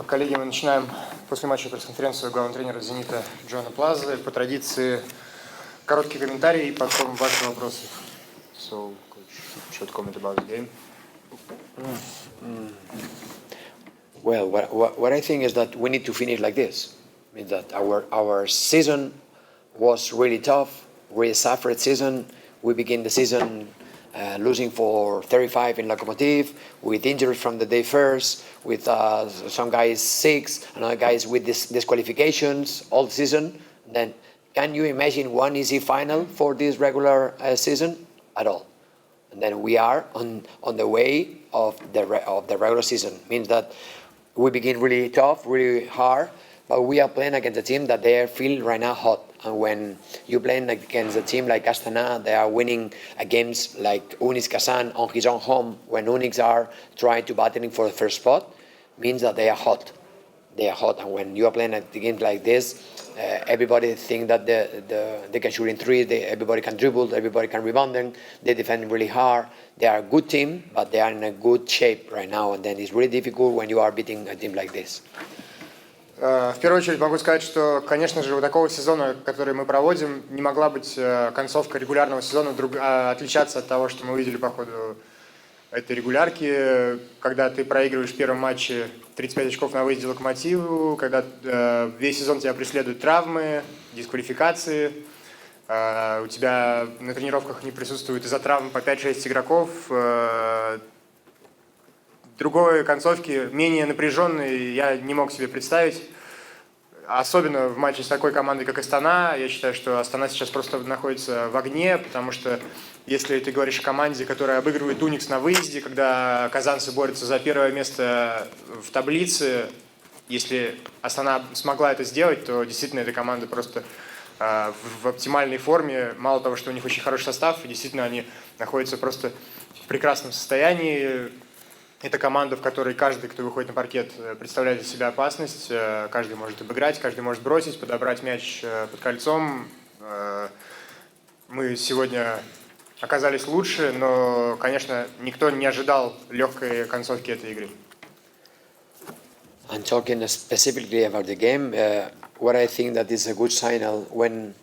Коллеги, мы начинаем после матча пресс-конференцию главного тренера «Зенита» Джоана Плазы. По традиции, короткие комментарии и потом ваши вопросы. So, coach, short comment about the game. Well, what I think is that we need to finish like this. I mean that our season was really tough, really suffered season. We begin the season losing for 35 in Lokomotiv, with injuries from the day first, with some guys sick, and other guys with disqualifications all season. Then, can you imagine one easy final for this regular season? At all. And then we are on the way of the regular season. Means that we begin really tough, really hard, but we are playing against a team that they feel right now hot. And when you playing against a team like Astanay, they are winning games like Unix Kazan on his own home. When Unix are trying to battling for the first spot, means that they are hot. They are hot, and when you are playing at the games like this, everybody think that they can shoot in three. Everybody can dribble. Everybody can rebound. Them. They defend really hard. They are a good team, but they are in a good shape right now. And then it's really difficult when you are beating a team like this. В первую очередь могу сказать, что, конечно же, у такого сезона, который мы проводим, не могла быть концовка регулярного сезона отличаться от того, что мы увидели по ходу этой регулярки, когда ты проигрываешь в первом матче 35 очков на выезде Локомотиву, когда весь сезон тебя преследуют травмы, дисквалификации, у тебя на тренировках не присутствует из-за травм по 5-6 игроков, другой концовки, менее напряженной, я не мог себе представить. Особенно в матче с такой командой, как Астана. Я считаю, что Астана сейчас просто находится в огне, потому что если ты говоришь о команде, которая обыгрывает Уникс на выезде, когда казанцы борются за первое место в таблице, если Астана смогла это сделать, то действительно эта команда просто в оптимальной форме. Мало того, что у них очень хороший состав, действительно они находятся просто в прекрасном состоянии. Это команда, в которой каждый, кто выходит на паркет, представляет для себя опасность. Каждый может обыграть, каждый может бросить, подобрать мяч под кольцом. Мы сегодня оказались лучше, но, конечно, никто не ожидал легкой концовки этой игры. And talking specifically about the game, what I think that is a good signal when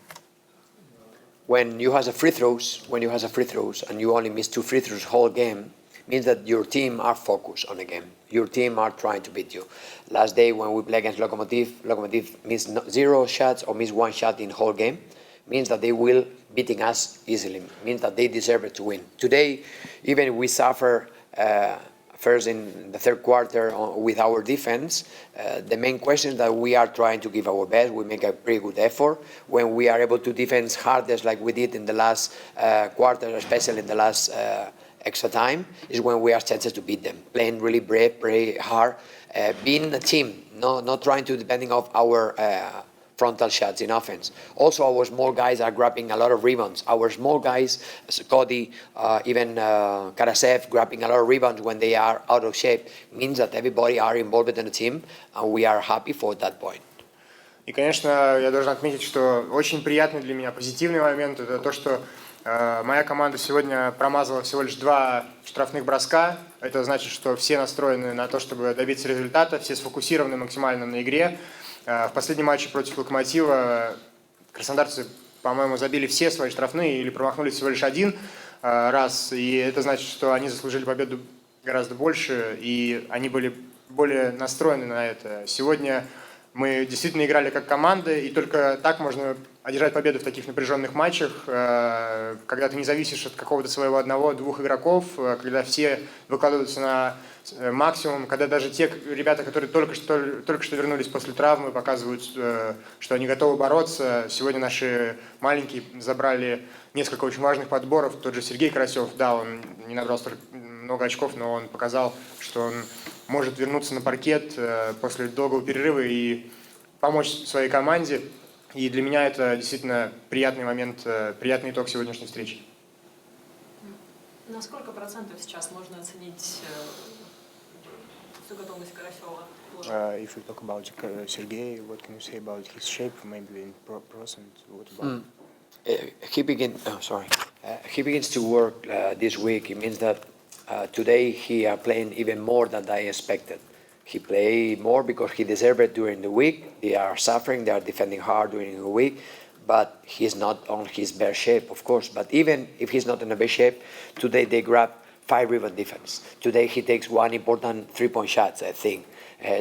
you have a free throws, and you only miss 2 free throws whole game, means that your team are focused on the game. Your team are trying to beat you. Last day when we play against Lokomotiv missed 0 shots or missed 1 shot in whole game, means that they will beating us easily, means that they deserve it to win. Today, even we suffer first in the third quarter with our defense, the main question is that we are trying to give our best. We make a pretty good effort. When we are able to defend hardest like we did in the last quarter, especially in the last extra time, is when we are chances to beat them. Playing really brave, very hard, being a team, not trying to depending on our frontal shots in offense. Also, our small guys are grabbing a lot of rebounds. Our small guys, Cody, even Karasev, grabbing a lot of rebounds when they are out of shape, means that everybody are involved in the team, and we are happy for that point. И, конечно, я должен отметить, что очень приятный для меня позитивный момент – это то, что моя команда сегодня промазала всего лишь 2 штрафных броска. Это значит, что все настроены на то, чтобы добиться результата, все сфокусированы максимально на игре. В последнем матче против Локомотива краснодарцы, по-моему, забили все свои штрафные или промахнулись всего лишь 1 раз. И это значит, что они заслужили победу гораздо больше, и они были более настроены на это. Сегодня мы действительно играли как команда, и только так можно одержать победу в таких напряженных матчах, когда ты не зависишь от какого-то своего 1-2 игроков, когда все выкладываются на максимум, когда даже те ребята, которые только что вернулись после травмы, показывают, что они готовы бороться. Сегодня наши маленькие забрали несколько очень важных подборов. Тот же Сергей Карасев, да, он не набрал столько много очков, но он показал, что он может вернуться на паркет после долгого перерыва и помочь своей команде. И для меня это действительно приятный момент, приятный итог сегодняшней встречи. На сколько процентов сейчас можно оценить всю готовность Карасева? If we talk about Sergey, what can you say about his shape, maybe in percent? What about? He begins to work this week. It means that today he are playing even more than I expected. He play more because he deserved it during the week. They are suffering, they are defending hard during the week, but he's not on his best shape, of course. But even if he's not in the best shape, today they grab 5 rebound defense. Today he takes 1 important 3-point shots, I think.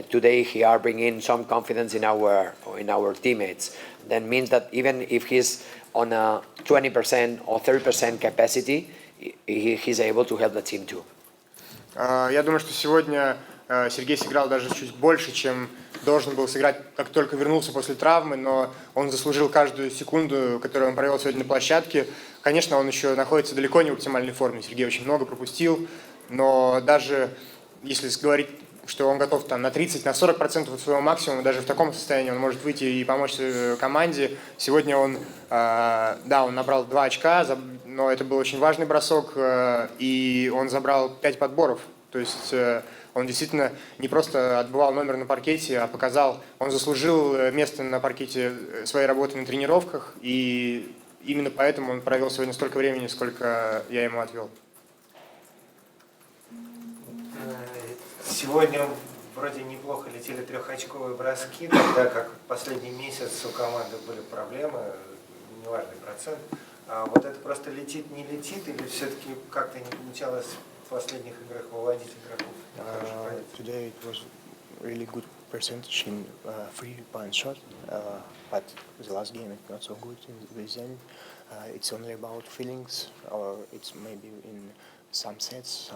Today he are bringing some confidence in our teammates. That means that even if he's on a 20% or 30% capacity, he's able to help the team too. Я думаю, что сегодня Сергей сыграл даже чуть больше, чем должен был сыграть, как только вернулся после травмы, но он заслужил каждую секунду, которую он провел сегодня на площадке. Конечно, он еще находится далеко не в оптимальной форме. Сергей очень много пропустил, но даже если говорить, что он готов там на 30-40% от своего максимума, даже в таком состоянии он может выйти и помочь команде. Сегодня он набрал 2 очка, но это был очень важный бросок, и он забрал 5 подборов. То есть он действительно не просто отбывал номер на паркете, а показал, он заслужил место на паркете своей работы на тренировках, и именно поэтому он провел сегодня столько времени, сколько я ему отвел. Сегодня вроде неплохо летели трехочковые броски, тогда как последний месяц у команды были проблемы, неважный процент. А вот это просто летит, не летит, или все-таки как-то не получалось в последних играх выводить игроков? Today it was really good percentage in 3-point shot, but the last game it's not so good with them. It's only about feelings, or it's maybe in some sets.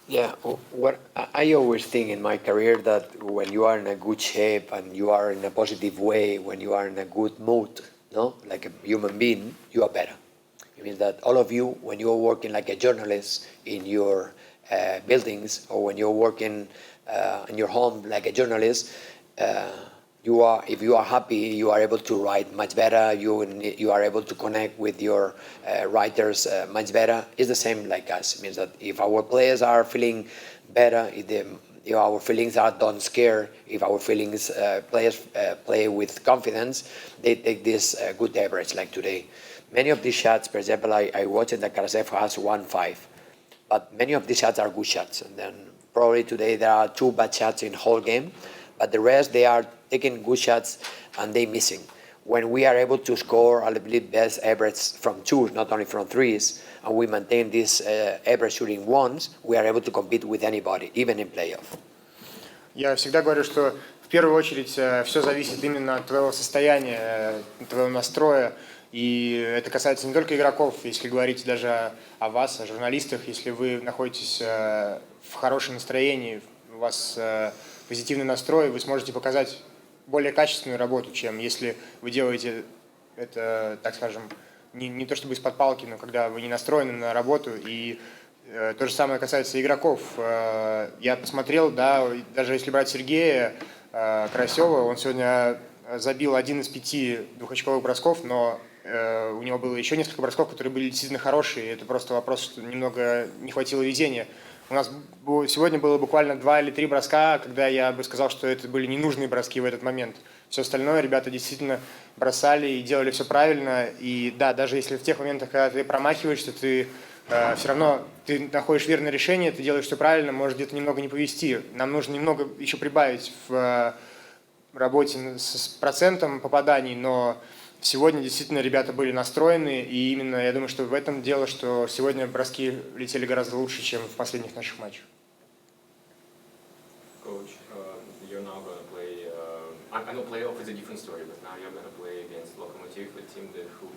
Yeah, what I always think in my career that when you are in a good shape and you are in a positive way, when you are in a good mood, no, like a human being, you are better. It means that all of you, when you are working like a journalist in your buildings, or when you're working in your home like a journalist, if you are happy, you are able to write much better. You are able to connect with your writers much better. It's the same like us. It means that if our players are feeling better, if our feelings are don't scare, if our players play with confidence, they take this good average like today. Many of these shots, for example, I watched that Karasev has 1-5, but many of these shots are good shots. And then probably today there are 2 bad shots in the whole game, but the rest they are taking good shots and they missing. When we are able to score a little bit best average from 2s, not only from 3s, and we maintain this average shooting 1s, we are able to compete with anybody, even in playoff. Я всегда говорю, что в первую очередь все зависит именно от твоего состояния, твоего настроя. И это касается не только игроков, если говорить даже о вас, о журналистах, если вы находитесь в хорошем настроении, у вас позитивный настрой, вы сможете показать более качественную работу, чем если вы делаете это, так скажем, не то чтобы из-под палки, но когда вы не настроены на работу. И то же самое касается игроков. Я посмотрел, да, даже если брать Сергея Карасева, он сегодня забил 1 из 5 двухочковых бросков, но у него было еще несколько бросков, которые были действительно хорошие. Это просто вопрос, что немного не хватило везения. У нас сегодня было буквально 2 или 3 броска, когда я бы сказал, что это были ненужные броски в этот момент. Все остальное ребята действительно бросали и делали все правильно. И да, даже если в тех моментах, когда ты промахиваешься, ты все равно ты находишь верное решение, ты делаешь все правильно, может где-то немного не повести. Нам нужно немного еще прибавить в работе с процентом попаданий, но сегодня действительно ребята были настроены, и именно я думаю, что в этом дело, что сегодня броски летели гораздо лучше, чем в последних наших матчах. Coach, you're now going to play, I know playoff is a different story, but now you're going to play against Lokomotiv, a team who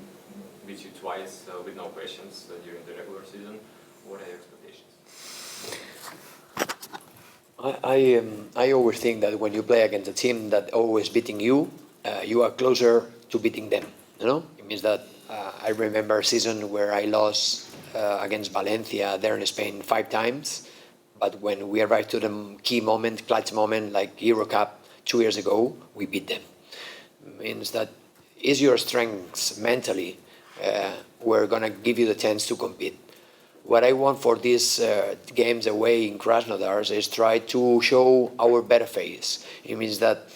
beat you twice with no questions during the regular season. What are your expectations? I always think that when you play against a team that always beating you, you are closer to beating them. You know, it means that I remember a season where I lost against Valencia there in Spain 5 times, but when we arrived to the key moment, clutch moment, like Euro Cup 2 years ago, we beat them. It means that is your strengths mentally, we're gonna give you the chance to compete. What I want for these games away in Krasnodar is try to show our better face. It means that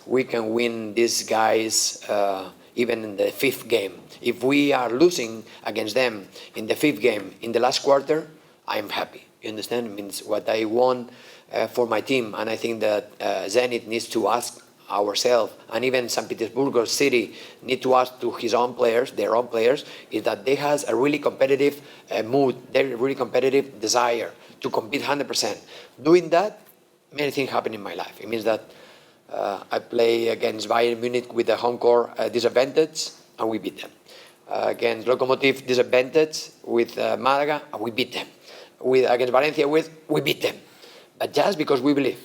we can win these guys even in the 5th game. If we are losing against them in the 5th game, in the last quarter, I'm happy. You understand? It means what I want for my team, and I think that Zenit needs to ask ourselves, and even St. Petersburg or City need to ask to his own players, their own players, is that they has a really competitive mood, they're really competitive desire to compete 100%. Doing that, many things happen in my life. It means that I play against Bayern Munich with a home court disadvantage, and we beat them. Against Lokomotiv disadvantage with Malaga, and we beat them. Against Valencia we beat them. But just because we believe,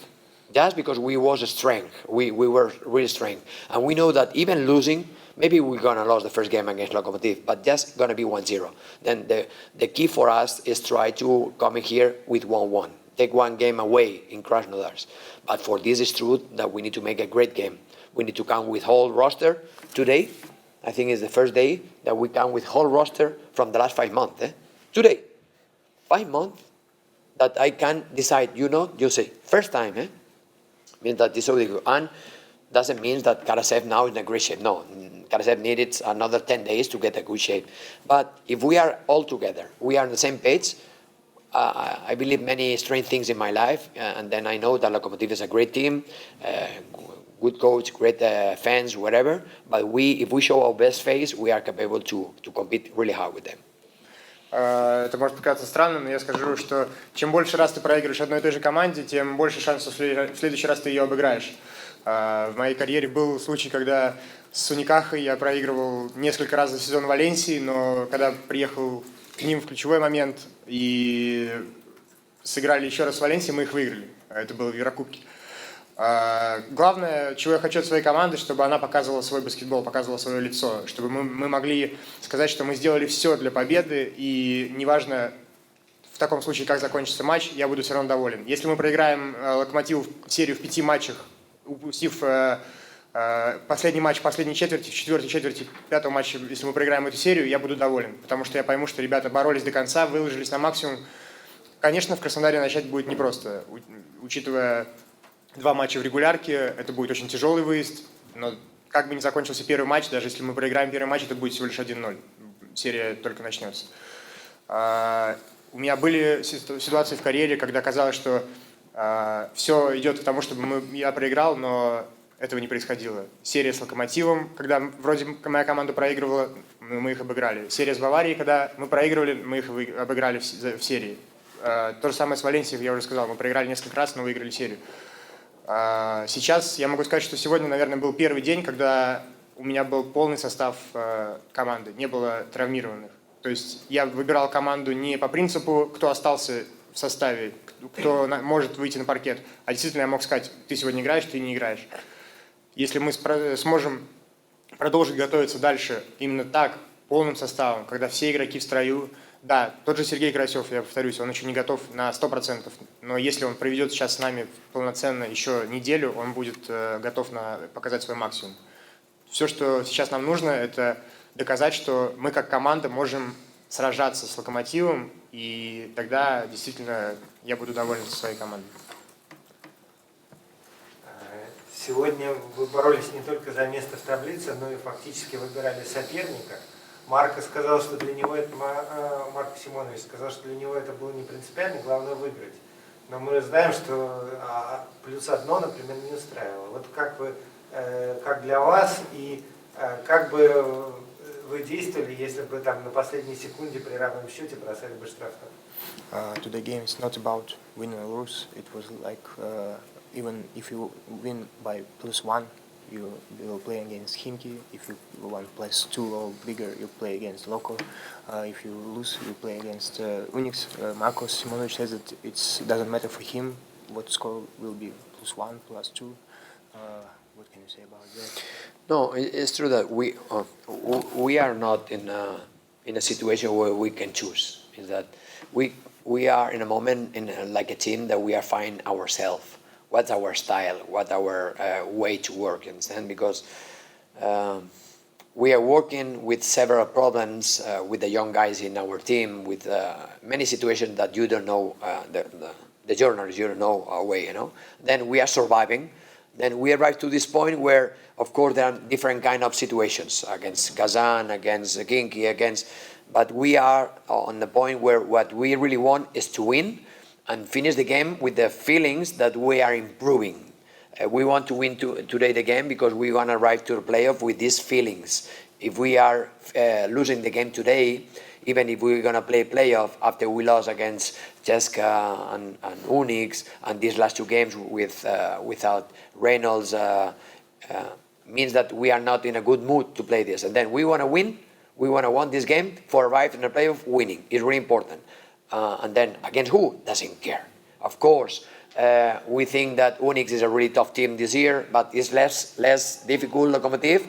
just because we was a strength, we were really strength. And we know that even losing, maybe we're going to lose the first game against Lokomotiv, but just going to be 1-0. Then the key for us is try to come in here with 1-1. Take one game away in Krasnodar. But for this is true that we need to make a great game. We need to come with whole roster. Today, I think is the first day that we come with whole roster from the last 5 months. Today, 5 months that I can decide, you say, first time, means that it's already good. And doesn't mean that Karasev now is in a great shape. No, Karasev needed another 10 days to get a good shape. But if we are all together, we are on the same page, I believe many strange things in my life, and then I know that Lokomotiv is a great team, good coach, great fans, whatever, but if we show our best face, we are capable to compete really hard with them. Это может показаться странным, но я скажу, что чем больше раз ты проигрываешь одной и той же команде, тем больше шансов в следующий раз ты ее обыграешь. В моей карьере был случай, когда с Уникахой я проигрывал несколько раз за сезон в Валенсии, но когда приехал к ним в ключевой момент и сыграли еще раз в Валенсии, мы их выиграли. Это было в Еврокубке. Главное, чего я хочу от своей команды, чтобы она показывала свой баскетбол, показывала свое лицо, чтобы мы могли сказать, что мы сделали все для победы, и неважно в таком случае, как закончится матч, я буду все равно доволен. Если мы проиграем Локомотиву серию в 5 матчах, упустив последний матч последней четверти, в четвертой четверти пятого матча, если мы проиграем эту серию, я буду доволен, потому что я пойму, что ребята боролись до конца, выложились на максимум. Конечно, в Краснодаре начать будет непросто, учитывая 2 матча в регулярке, это будет очень тяжелый выезд, но как бы ни закончился первый матч, даже если мы проиграем первый матч, это будет всего лишь 1-0. Серия только начнется. У меня были ситуации в карьере, когда казалось, что все идет к тому, чтобы я проиграл, но этого не происходило. Серия с Локомотивом, когда вроде моя команда проигрывала, мы их обыграли. Серия с Баварией, когда мы проигрывали, мы их обыграли в серии. То же самое с Валенсией, я уже сказал, мы проиграли несколько раз, но выиграли серию. Сейчас я могу сказать, что сегодня, наверное, был первый день, когда у меня был полный состав команды, не было травмированных. То есть я выбирал команду не по принципу, кто остался в составе, кто может выйти на паркет, а действительно я мог сказать, ты сегодня играешь, ты не играешь. Если мы сможем продолжить готовиться дальше именно так, полным составом, когда все игроки в строю, да, тот же Сергей Карасев, я повторюсь, он еще не готов на 100%, но если он проведет сейчас с нами полноценно еще неделю, он будет готов показать свой максимум. Все, что сейчас нам нужно, это доказать, что мы как команда можем сражаться с Локомотивом, и тогда действительно я буду доволен своей командой. Сегодня вы боролись не только за место в таблице, но и фактически выбирали соперника. Марко сказал, что для него это, Марко Симонович сказал, что для него это было не принципиально, главное выиграть. Но мы знаем, что +1, например, не устраивало. Вот как для вас и как бы вы действовали, если бы там на последней секунде при равном счете бросали бы штрафной? Today game is not about win or lose. It was like even if you win by +1, you will play against Khimki. If you want +2 or bigger, you play against Loco. If you lose, you play against Unix. Marko Simonovic says that it doesn't matter for him what score will be +1, +2. What can you say about that? No, it's true that we are not in a situation where we can choose. Is that we are in a moment like a team that we are finding ourselves. What's our style? What's our way to work? You understand? Because we are working with several problems with the young guys in our team, with many situations that you don't know, the journalists, you don't know our way, Then we are surviving. Then we arrive to this point where, of course, there are different kind of situations against Kazan, against Ginki, but we are on the point where what we really want is to win and finish the game with the feelings that we are improving. We want to win today the game because we want to arrive to the playoff with these feelings. If we are losing the game today, even if we're going to play playoff after we lost against Cheska and Unix and these last 2 games without Reynolds, means that we are not in a good mood to play this. And then we want to win. We want to win this game for arrive in the playoff winning. It's really important. And then against who? Doesn't care. Of course, we think that Unix is a really tough team this year, but it's less difficult Lokomotiv.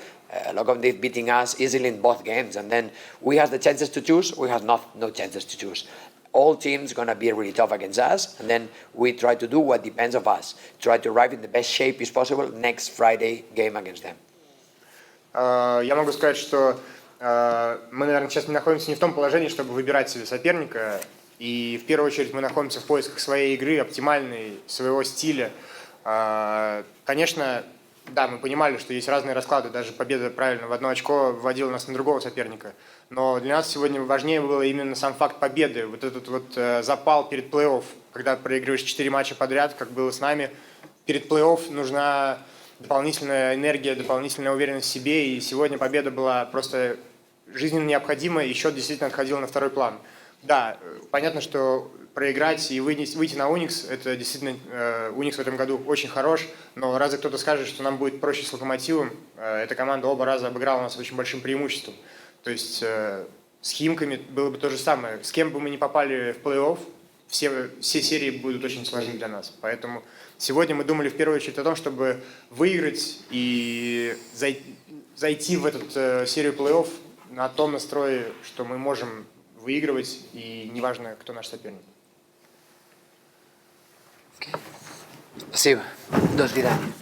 Lokomotiv beating us easily in both games, and then we have the chances to choose. We have no chances to choose. All teams gonna be really tough against us, and then we try to do what depends of us. Try to arrive in the best shape as possible next Friday game against them. Я могу сказать, что мы, наверное, сейчас не находимся не в том положении, чтобы выбирать себе соперника, и в первую очередь мы находимся в поисках своей игры, оптимальной, своего стиля. Конечно, да, мы понимали, что есть разные расклады, даже победа правильно в 1 очко вводила нас на другого соперника. Но для нас сегодня важнее было именно сам факт победы, вот этот вот запал перед плей-офф, когда проигрываешь 4 матча подряд, как было с нами. Перед плей-офф нужна дополнительная энергия, дополнительная уверенность в себе, и сегодня победа была просто жизненно необходима, и счет действительно отходил на второй план. Да, понятно, что проиграть и выйти на Уникс, это действительно, Уникс в этом году очень хорош, но разве кто-то скажет, что нам будет проще с Локомотивом? Эта команда оба раза обыграла нас с очень большим преимуществом. То есть с Химками было бы то же самое. С кем бы мы ни попали в плей-офф, все серии будут очень сложны для нас. Поэтому сегодня мы думали в первую очередь о том, чтобы выиграть и зайти в эту серию плей-офф на том настрое, что мы можем выигрывать, и неважно, кто наш соперник. Спасибо. До свидания.